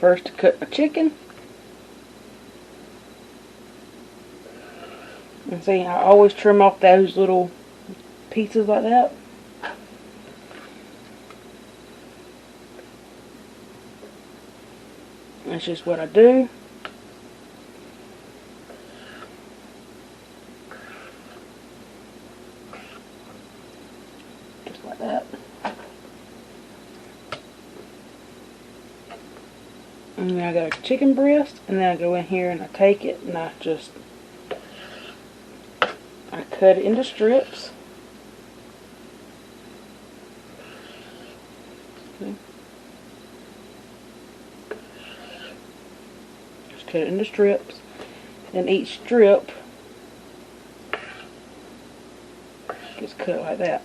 first to cut my chicken. And see, I always trim off those little pieces like that. That's just what I do. Just like that. And then I got a chicken breast, and then I go in here and I take it and I cut it into strips. See? Just cut it into strips, and each strip gets cut like that.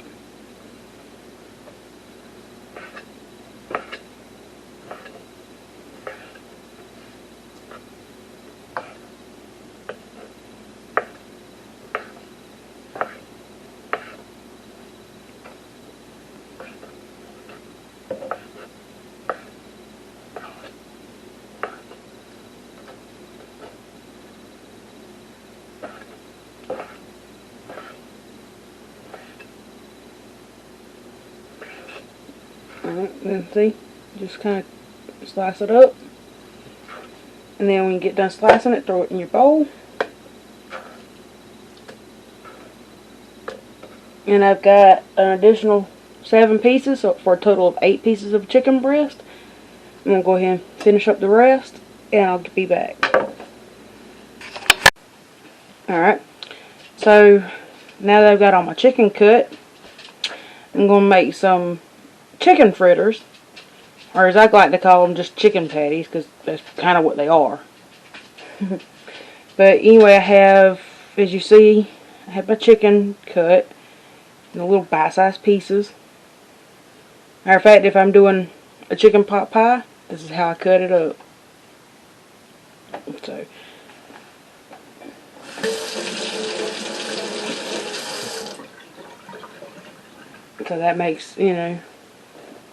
And see, just kind of slice it up, and then when you get done slicing it, throw it in your bowl. And I've got an additional 7 pieces, so for a total of 8 pieces of chicken breast. I'm going to go ahead and finish up the rest, and I'll be back. Alright, so now that I've got all my chicken cut, I'm going to make some chicken fritters, or as I like to call them, just chicken patties, because that's kind of what they are. But anyway, I have, as you see, I have my chicken cut in little bite-sized pieces. Matter of fact, if I'm doing a chicken pot pie, this is how I cut it up. So that makes, you know,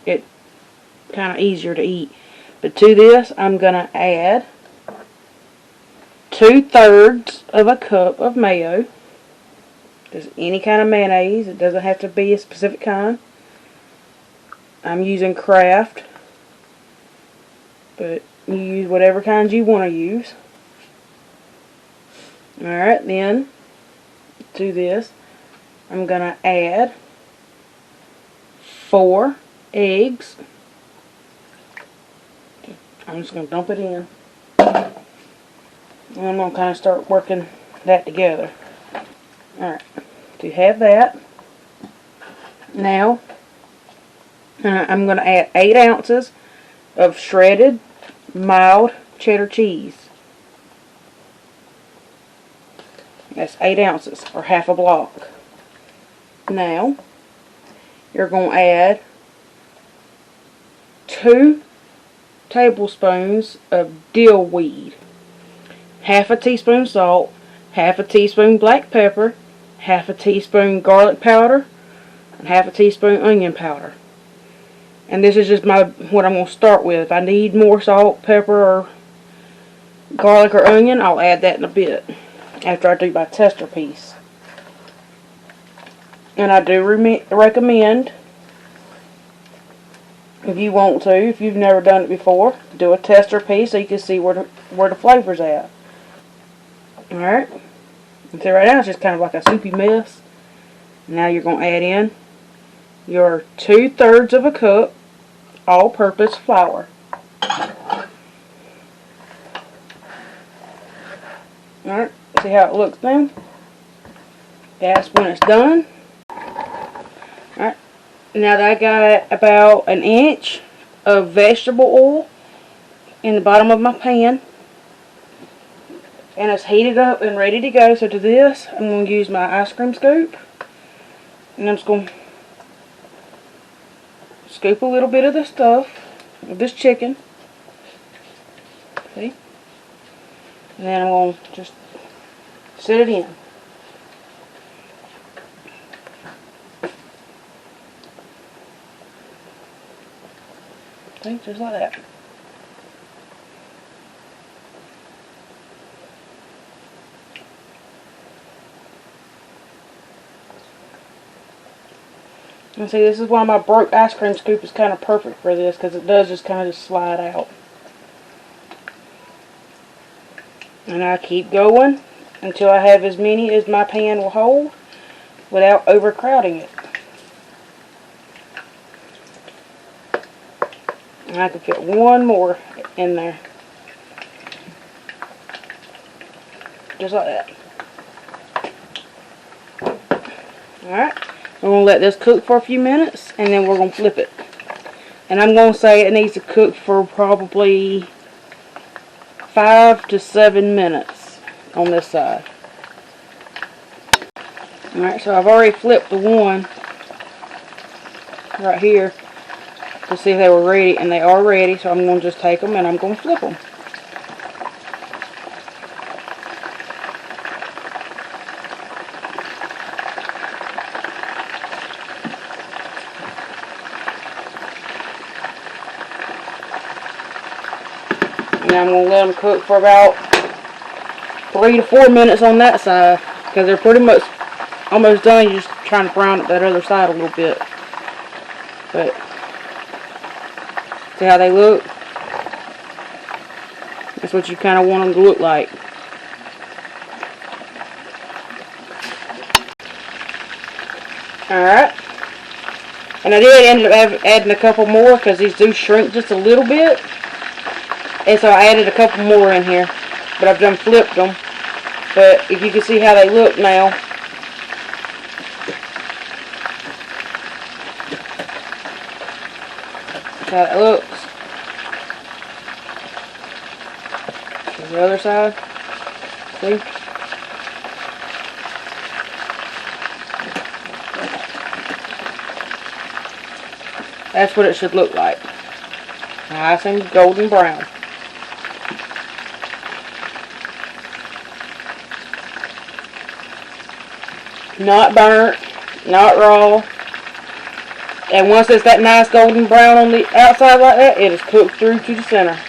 it kind of easier to eat. But to this, I'm going to add 2/3 of a cup of mayo. Just any kind of mayonnaise. It doesn't have to be a specific kind. I'm using Kraft, but you use whatever kind you want to use. Alright, then to this, I'm going to add 4 eggs. I'm just going to dump it in. And I'm going to kind of start working that together. Alright, to have that, now I'm going to add 8 ounces of shredded mild cheddar cheese. That's 8 ounces, or half a block. Now, you're going to add 2 tablespoons of dill weed, half a teaspoon salt, half a teaspoon black pepper, half a teaspoon garlic powder, and half a teaspoon onion powder. And this is just what I'm going to start with. If I need more salt, pepper, or garlic or onion, I'll add that in a bit after I do my tester piece. And I do recommend, if you want to, if you've never done it before, do a tester piece so you can see where the flavor's at. Alright, and so right now it's just kind of like a soupy mess. Now you're going to add in your 2/3 of a cup all-purpose flour. Alright, see how it looks now? That's when it's done. Alright, now that I got about 1 inch of vegetable oil in the bottom of my pan, and it's heated up and ready to go. So to this, I'm going to use my ice cream scoop, and I'm just going to scoop a little bit of the stuff, of this chicken. See? And then I'm going to just set it in. See? Just like that. And see, this is why my broke ice cream scoop is kind of perfect for this, because it does just kind of just slide out. And I keep going until I have as many as my pan will hold without overcrowding it. And I can fit one more in there. Just like that. Alright. We're going to let this cook for a few minutes, and then we're going to flip it. And I'm going to say it needs to cook for probably 5 to 7 minutes on this side. Alright, so I've already flipped the one right here to see if they were ready, and they are ready, so I'm going to just take them and I'm going to flip them. And I'm going to let them cook for about 3 to 4 minutes on that side, because they're pretty much almost done. You're just trying to brown up that other side a little bit. But see how they look? That's what you kind of want them to look like. Alright. And I did end up adding a couple more, because these do shrink just a little bit. And so I added a couple more in here. But I've done flipped them. But if you can see how they look now. How it looks. Here's the other side. See? That's what it should look like. Nice and golden brown. Not burnt, not raw. And once it's that nice golden brown on the outside like that, it is cooked through to the center.